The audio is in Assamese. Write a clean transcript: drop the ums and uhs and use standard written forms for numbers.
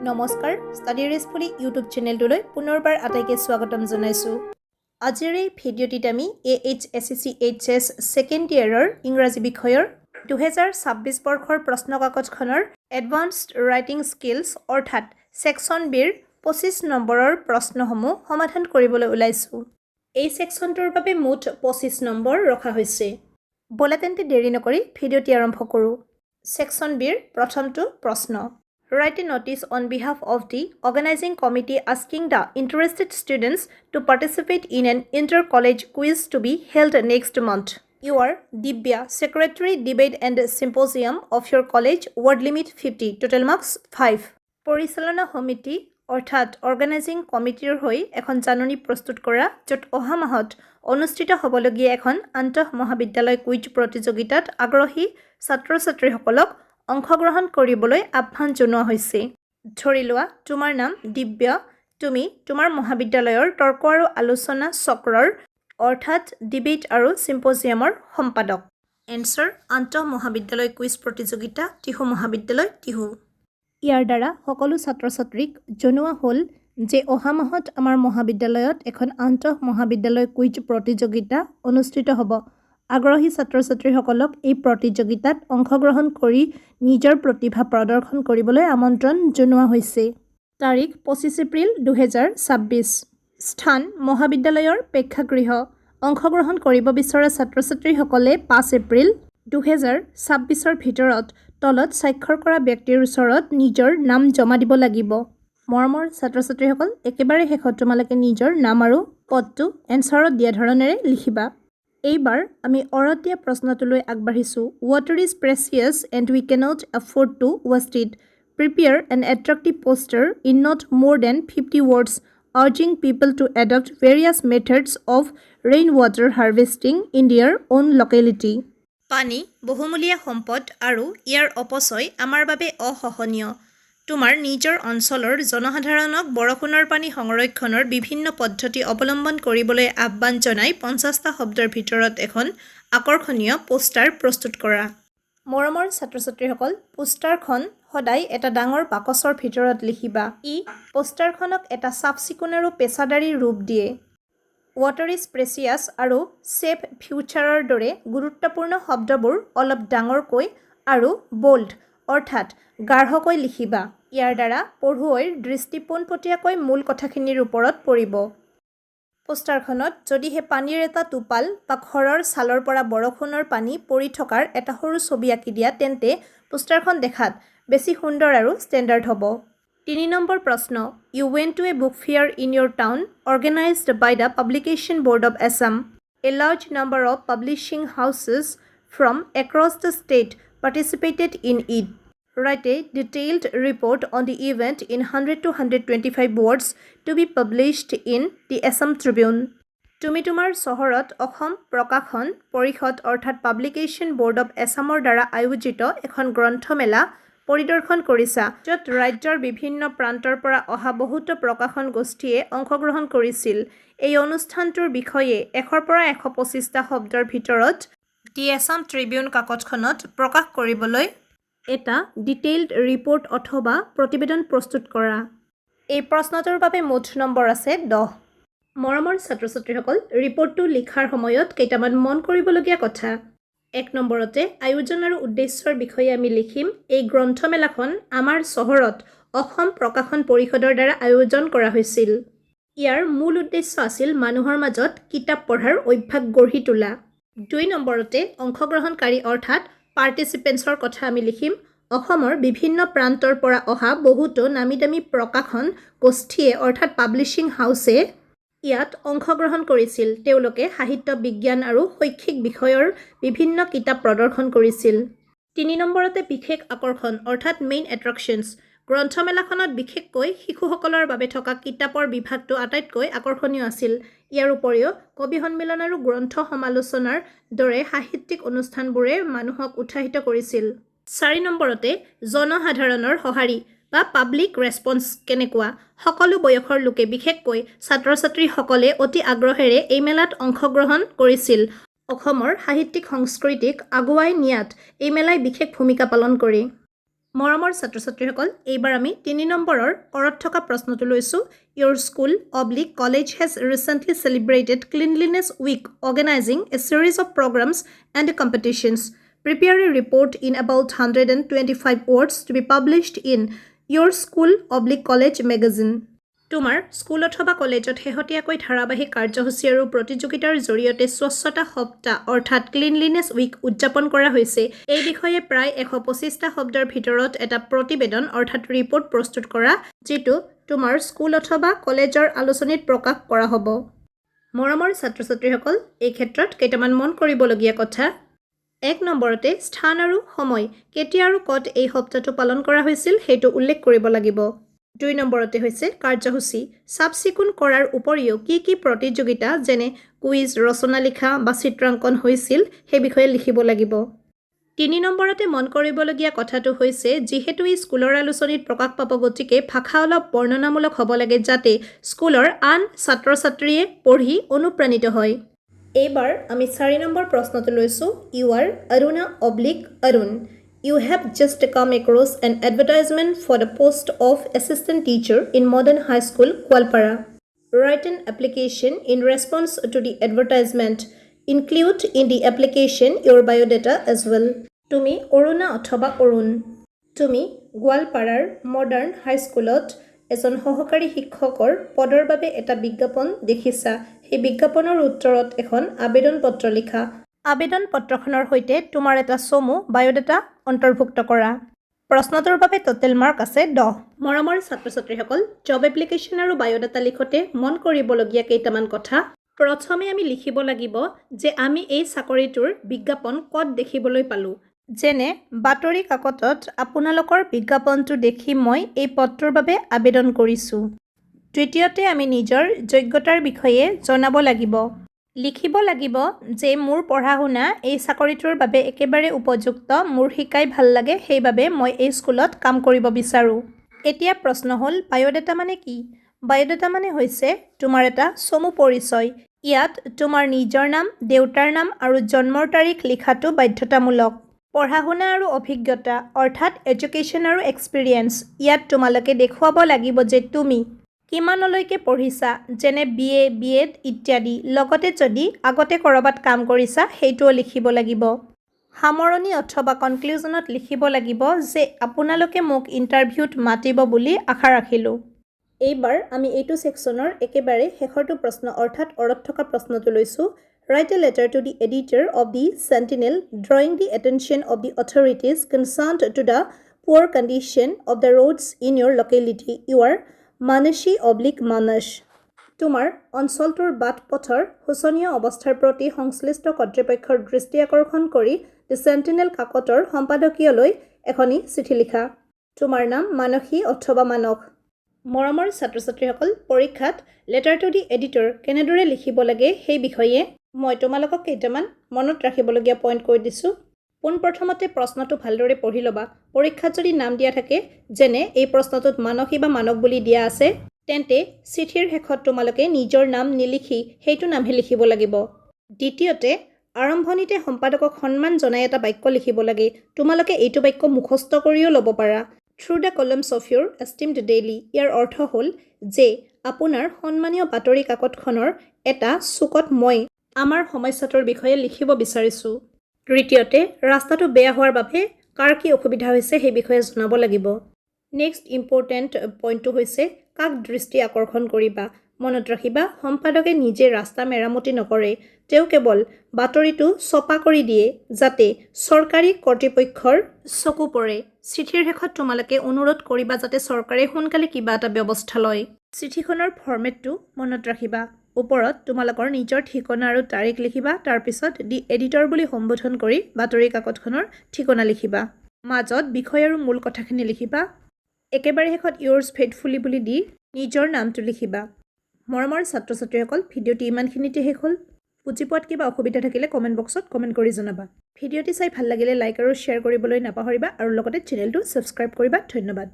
নমস্কাৰ ষ্টাডি ৰেচপুলি ইউটিউব চেনেলটোলৈ পুনৰবাৰ আটাইকে স্বাগতম জনাইছোঁ। আজিৰ এই ভিডিঅ'টিত আমি AHSCCHS ছেকেণ্ড ইয়াৰৰ ইংৰাজী বিষয়ৰ 2026 বৰ্ষৰ প্ৰশ্নকাকতখনৰ এডভান্সড ৰাইটিং স্কিলছ অৰ্থাৎ ছেকশ্যন বিৰ 25 নম্বৰৰ প্ৰশ্নসমূহ সমাধান কৰিবলৈ ওলাইছোঁ। এই ছেকশ্যনটোৰ বাবে মুঠ 25 নম্বৰ ৰখা হৈছে। ব'লা তেন্তে দেৰি নকৰি ভিডিঅ'টি আৰম্ভ কৰোঁ। ছেকশ্যন বিৰ প্ৰথমটো প্ৰশ্ন। Write a notice on behalf of the organizing committee asking the interested students to participate in an inter-college quiz to be held next month. You are Dibya, Secretary, Debate and Symposium of your college, word limit 50, total marks 5. পৰিচালনা সমিতি অৰ্থাৎ অৰ্গেনাইজিং কমিটিৰ হৈ এখন জাননী প্ৰস্তুত কৰা য'ত অহা মাহত অনুষ্ঠিত হ'বলগীয়া এখন আন্তঃ মহাবিদ্যালয় কুইজ প্ৰতিযোগিতাত আগ্ৰহী ছাত্ৰ-ছাত্ৰীসকলক অংশগ্ৰহণ কৰিবলৈ আহ্বান জনোৱা হৈছে। ধৰি লোৱা তোমাৰ নাম দিব্য, তুমি তোমাৰ মহাবিদ্যালয়ৰ তৰ্ক আৰু আলোচনা চক্ৰৰ অৰ্থাৎ ডিবেট আৰু চিম্পজিয়ামৰ সম্পাদক। এনচাৰ আন্তঃ মহাবিদ্যালয় কুইজ প্ৰতিযোগিতা টিহু মহাবিদ্যালয় টিহু। ইয়াৰ দ্বাৰা সকলো ছাত্ৰ-ছাত্ৰীক জনোৱা হ'ল যে অহা মাহত আমাৰ মহাবিদ্যালয়ত এখন আন্তঃ মহাবিদ্যালয় কুইজ প্ৰতিযোগিতা অনুষ্ঠিত হ'ব। আগ্ৰহী ছাত্ৰ-ছাত্ৰীসকলক এই প্ৰতিযোগিতাত অংশগ্ৰহণ কৰি নিজৰ প্ৰতিভা প্ৰদৰ্শন কৰিবলৈ আমন্ত্ৰণ জনোৱা হৈছে। তাৰিখ 25 এপ্ৰিল 2026। স্থান মহাবিদ্যালয়ৰ প্ৰেক্ষাগৃহ। অংশগ্ৰহণ কৰিব বিচৰা ছাত্ৰ-ছাত্ৰীসকলে 5 এপ্ৰিল 2026ৰ ভিতৰত তলত স্বাক্ষৰ কৰা ব্যক্তিৰ ওচৰত নিজৰ নাম জমা দিব লাগিব। মৰমৰ ছাত্ৰ-ছাত্ৰীসকল একেবাৰে শেষত তোমালোকে নিজৰ নাম আৰু পদটো এনচাৰত দিয়া ধৰণেৰে লিখিবা। এইবাৰ আমি অৰত দিয়া প্ৰশ্নটোলৈ আগবাঢ়িছোঁ। Water is precious and we cannot afford to waste it. Prepare an attractive poster in not more than 50 words urging people to adopt various methods of rainwater harvesting in their own locality. পানী বহুমূলীয়া সম্পদ আৰু ইয়াৰ অপচয় আমাৰ বাবে অসহনীয়। তোমাৰ নিজৰ অঞ্চলৰ জনসাধাৰণক বৰষুণৰ পানী সংৰক্ষণৰ বিভিন্ন পদ্ধতি অৱলম্বন কৰিবলৈ আহ্বান জনাই 50টা শব্দৰ ভিতৰত এখন আকৰ্ষণীয় পোষ্টাৰ প্ৰস্তুত কৰা। মৰমৰ ছাত্ৰ-ছাত্ৰীসকল পোষ্টাৰখন সদায় এটা ডাঙৰ বাকচৰ ভিতৰত লিখিবা। ই পোষ্টাৰখনক এটা চাফ-চিকুণ আৰু পেছাদাৰী ৰূপ দিয়ে। ৱাটাৰ ইজ প্ৰেচিয়াছ আৰু ছেভ ফিউচাৰৰ দৰে গুৰুত্বপূৰ্ণ শব্দবোৰ অলপ ডাঙৰকৈ আৰু বোল্ড অৰ্থাৎ গাঢ়কৈ লিখিবা। ইয়াৰ দ্বাৰা পঢ়ুৱৈৰ দৃষ্টি পোনপটীয়াকৈ মূল কথাখিনিৰ ওপৰত পৰিব। পোষ্টাৰখনত যদিহে পানীৰ এটা টোপাল বা ঘৰৰ ছালৰ পৰা বৰষুণৰ পানী পৰি থকাৰ এটা সৰু ছবি আঁকি দিয়া তেন্তে পোষ্টাৰখন দেখাত বেছি সুন্দৰ আৰু ষ্টেণ্ডাৰ্ড হ'ব। 3 নম্বৰ প্ৰশ্ন। You went to a book fair in your town organized by the Publication Board of Assam. A large number of publishing houses from across the state participated in it. Write a detailed report on the event in 100 to 125 words to be published in the Assam Tribune. তুমি তোমাৰ চহৰত অসম প্ৰকাশন পৰিষদ অৰ্থাৎ পাব্লিকেশ্যন বৰ্ড অৱ এছামৰ দ্বাৰা আয়োজিত এখন গ্ৰন্থমেলা পৰিদৰ্শন কৰিছা য'ত ৰাজ্যৰ বিভিন্ন প্ৰান্তৰ পৰা অহা বহুতো প্ৰকাশন গোষ্ঠীয়ে অংশগ্ৰহণ কৰিছিল। এই অনুষ্ঠানটোৰ বিষয়ে 100 পৰা 125টা শব্দৰ ভিতৰত দি আছাম ট্ৰিবিউন কাকতখনত প্ৰকাশ কৰিবলৈ এটা ডিটেইলড ৰিপৰ্ট অথবা প্ৰতিবেদন প্ৰস্তুত কৰা। এই প্ৰশ্নটোৰ বাবে মুঠ নম্বৰ আছে 10। মৰমৰ ছাত্ৰ-ছাত্ৰীসকল ৰিপৰ্টটো লিখাৰ সময়ত কেইটামান মন কৰিবলগীয়া কথা। 1 নম্বৰতে আয়োজন আৰু উদ্দেশ্যৰ বিষয়ে আমি লিখিম এই গ্ৰন্থমেলাখন আমাৰ চহৰত অসম প্ৰকাশন পৰিষদৰ দ্বাৰা আয়োজন কৰা হৈছিল। ইয়াৰ মূল উদ্দেশ্য আছিল মানুহৰ মাজত কিতাপ পঢ়াৰ অভ্যাস গঢ়ি তোলা। 2 নম্বৰতে অংশগ্ৰহণকাৰী অৰ্থাৎ পাৰ্টিচিপেণ্টছৰ কথা আমি লিখিম অসমৰ বিভিন্ন প্ৰান্তৰ পৰা অহা বহুতো নামী দামী প্ৰকাশন গোষ্ঠীয়ে অৰ্থাৎ পাব্লিছিং হাউচে ইয়াত অংশগ্ৰহণ কৰিছিল। তেওঁলোকে সাহিত্য বিজ্ঞান আৰু শৈক্ষিক বিষয়ৰ বিভিন্ন কিতাপ প্ৰদৰ্শন কৰিছিল। 3 নম্বৰতে বিশেষ আকৰ্ষণ অৰ্থাৎ মেইন এট্ৰেকশ্যনছ। গ্ৰন্থমেলাখনত বিশেষকৈ শিশুসকলৰ বাবে থকা কিতাপৰ বিভাগটো আটাইতকৈ আকৰ্ষণীয় আছিল। ইয়াৰ উপৰিও কবি সন্মিলন আৰু গ্ৰন্থ সমালোচনাৰ দৰে সাহিত্যিক অনুষ্ঠানবোৰে মানুহক উৎসাহিত কৰিছিল। 4 নম্বৰতে জনসাধাৰণৰ সঁহাৰি বা পাব্লিক ৰেছপন্স কেনেকুৱা। সকলো বয়সৰ লোকে বিশেষকৈ ছাত্ৰ-ছাত্ৰীসকলে অতি আগ্ৰহেৰে এই মেলাত অংশগ্ৰহণ কৰিছিল। অসমৰ সাহিত্যিক সংস্কৃতিক আগুৱাই নিয়াত এই মেলাই বিশেষ ভূমিকা পালন কৰে। মৰমৰ ছাত্ৰ-ছাত্ৰীসকল, এইবাৰ আমি 3 নম্বৰৰ কৰত থকা প্ৰশ্নটো লৈছোঁ। Your school / college has recently celebrated Cleanliness Week, organizing a series of programs and competitions. Prepare a report in about 125 words to be published in your school / college magazine. তোমাৰ স্কুল অথবা কলেজত শেহতীয়াকৈ ধাৰাবাহিক কাৰ্যসূচী আৰু প্ৰতিযোগিতাৰ জৰিয়তে স্বচ্ছতা সপ্তাহ অৰ্থাৎ ক্লিনলিনেছ উইক উদযাপন কৰা হৈছে। এই বিষয়ে প্ৰায় 125টা শব্দৰ ভিতৰত এটা প্ৰতিবেদন অৰ্থাৎ ৰিপৰ্ট প্ৰস্তুত কৰা, যিটো তোমাৰ স্কুল অথবা কলেজৰ আলোচনীত প্ৰকাশ কৰা হ'ব। মৰমৰ ছাত্ৰ-ছাত্ৰীসকল, এই ক্ষেত্ৰত কেইটামান মন কৰিবলগীয়া কথা। 1 নম্বৰতে স্থান আৰু সময়, কেতিয়া আৰু ক'ত এই সপ্তাহটো পালন কৰা হৈছিল সেইটো উল্লেখ কৰিব লাগিব। 2 নম্বৰতে হৈছে কাৰ্যসূচী, চাফ চিকুণ কৰাৰ উপৰিও কি প্ৰতিযোগিতা যেনে কুইজ, ৰচনা লিখা বা চিত্ৰাংকন হৈছিল সেই বিষয়ে লিখিব লাগিব। 3 নম্বৰতে মন কৰিবলগীয়া কথাটো হৈছে, যিহেতু এই স্কুলৰ আলোচনীত প্ৰকাশ পাব, গতিকে ভাষা অলপ বৰ্ণনামূলক হ'ব লাগে যাতে স্কুলৰ আন ছাত্ৰ-ছাত্ৰীয়ে পঢ়ি অনুপ্ৰাণিত হয়। এইবাৰ আমি 4 নম্বৰ প্ৰশ্নটো লৈছোঁ। You are Aruna / Arun. You have just come across an advertisement for the post of assistant teacher in Modern High School, Kualpara. Write an application in response to the advertisement. Include in the application your biodata as well. তুমি অৰুণা অথবা অৰুণ। তুমি গোৱালপাৰাৰ মডাৰ্ণ হাইস্কুলত এজন সহকাৰী শিক্ষকৰ পদৰ বাবে এটা বিজ্ঞাপন দেখিছা। সেই বিজ্ঞাপনৰ উত্তৰত এখন আবেদন পত্ৰ লিখা। আবেদন পত্ৰখনৰ সৈতে তোমাৰ এটা চমু বায়'ডাটা অন্তৰ্ভুক্ত কৰা। প্ৰশ্নটোৰ বাবে টোটেল মাৰ্ক আছে 10। মৰমৰ ছাত্ৰ-ছাত্ৰীসকল, জব এপ্লিকেশ্যন আৰু বায়'ডাটা লিখোঁতে মন কৰিবলগীয়া কেইটামান কথা। প্ৰথমে আমি লিখিব লাগিব যে আমি এই চাকৰিটোৰ বিজ্ঞাপন ক'ত দেখিবলৈ পালোঁ। যেনে বাতৰি কাকতত আপোনালোকৰ বিজ্ঞাপনটো দেখি মই এই পদটোৰ বাবে আবেদন কৰিছোঁ। দ্বিতীয়তে আমি নিজৰ যোগ্যতাৰ বিষয়ে জনাব লাগিব। লিখিব লাগিব যে মোৰ পঢ়া শুনা এই চাকৰিটোৰ বাবে একেবাৰে উপযুক্ত, মোৰ শিকাই ভাল লাগে, সেইবাবে মই এই স্কুলত কাম কৰিব বিচাৰোঁ। এতিয়া প্ৰশ্ন হ'ল, বায়'ডাটা মানে কি? বায়'ডাটা মানে হৈছে তোমাৰ এটা চমু পৰিচয়। ইয়াত তোমাৰ নিজৰ নাম, দেউতাৰ নাম আৰু জন্মৰ তাৰিখ লিখাটো বাধ্যতামূলক। পঢ়া শুনা আৰু অভিজ্ঞতা অৰ্থাৎ এডুকেশ্যন আৰু এক্সপিৰিয়েঞ্চ, ইয়াত তোমালোকে দেখুৱাব লাগিব যে তুমি কিমানলৈকে পঢ়িছা, যেনে BA, B.Ed ইত্যাদি। লগতে যদি আগতে ক'ৰবাত কাম কৰিছা সেইটোও লিখিব লাগিব। সামৰণি অথবা কনক্লুজনত লিখিব লাগিব যে আপোনালোকে মোক ইণ্টাৰভিউত মাতিব বুলি আশা ৰাখিলোঁ। এইবাৰ আমি এইটো ছেকশ্যনৰ একেবাৰে শেষৰটো প্ৰশ্ন অৰ্থাৎ অৰত থকা প্ৰশ্নটো লৈছোঁ। Write a letter to the editor of the Sentinel drawing the attention of the authorities concerned to the poor condition of the roads in your locality. You are Manashi / Manash. তোমাৰ অঞ্চলটোৰ বাট পথৰ শোচনীয় অৱস্থাৰ প্ৰতি সংশ্লিষ্ট কৰ্তৃপক্ষৰ দৃষ্টি আকৰ্ষণ কৰি দ্য চেণ্টিনেল কাকতৰ সম্পাদকীয়লৈ এখনি চিঠি লিখা। তোমাৰ নাম মানসী অথবা মানস। মৰমৰ ছাত্ৰ-ছাত্ৰীসকল, পৰীক্ষাত লেটাৰ টু দি এডিটৰ কেনেদৰে লিখিব লাগে সেই বিষয়ে মই তোমালোকক কেইটামান মনত ৰাখিবলগীয়া পইণ্ট কৈ দিছোঁ। পোনপ্ৰথমতে প্ৰশ্নটো ভালদৰে পঢ়ি ল'বা। পৰীক্ষাত যদি নাম দিয়া থাকে, যেনে এই প্ৰশ্নটোত মানসী বা মানস বুলি দিয়া আছে, তেন্তে চিঠিৰ শেষত তোমালোকে নিজৰ নাম নিলিখি সেইটো নামহে লিখিব লাগিব। দ্বিতীয়তে, আৰম্ভণিতে সম্পাদকক সন্মান জনাই এটা বাক্য লিখিব লাগে। তোমালোকে এইটো বাক্য মুখস্থ কৰিও ল'ব পাৰা। Through the columns of your esteemed daily, ইয়াৰ অৰ্থ হ'ল যে আপোনাৰ সন্মানীয় বাতৰি কাকতখনৰ এটা চুকত মই আমাৰ সমস্যাটোৰ বিষয়ে লিখিব বিচাৰিছোঁ। তৃতীয়তে, ৰাস্তাটো বেয়া হোৱাৰ বাবে কাৰ কি অসুবিধা হৈছে সেই বিষয়ে জনাব লাগিব। নেক্সট ইম্পৰ্টেণ্ট পইণ্টটো হৈছে কাক দৃষ্টি আকৰ্ষণ কৰিবা। মনত ৰাখিবা, সম্পাদকে নিজে ৰাস্তা মেৰামতি নকৰে, তেওঁ কেৱল বাতৰিটো ছপা কৰি দিয়ে যাতে চৰকাৰী কৰ্তৃপক্ষৰ চকু পৰে। চিঠিৰ শেষত তোমালোকে অনুৰোধ কৰিবা যাতে চৰকাৰে সোনকালে কিবা এটা ব্যৱস্থা লয়। চিঠিখনৰ ফৰ্মেটটো মনত ৰাখিবা। ওপৰত তোমালোকৰ নিজৰ ঠিকনা আৰু তাৰিখ লিখিবা, তাৰপিছত দি এডিটৰ বুলি সম্বোধন কৰি বাতৰি কাকতখনৰ ঠিকনা লিখিবা। মাজত বিষয় আৰু মূল কথাখিনি লিখিবা। একেবাৰে শেষত yours faithfully বুলি দি নিজৰ নামটো লিখিবা। মৰমৰ ছাত্ৰ-ছাত্ৰীসকল, ভিডিঅ'টি ইমানখিনিতে শেষ হ'ল। বুজি পোৱাত কিবা অসুবিধা থাকিলে কমেণ্ট বক্সত কমেণ্ট কৰি জনাবা। ভিডিঅ'টি চাই ভাল লাগিলে লাইক আৰু শ্বেয়াৰ কৰিবলৈ নাপাহৰিবা আৰু লগতে চেনেলটো ছাবস্ক্ৰাইব কৰিবা। ধন্যবাদ।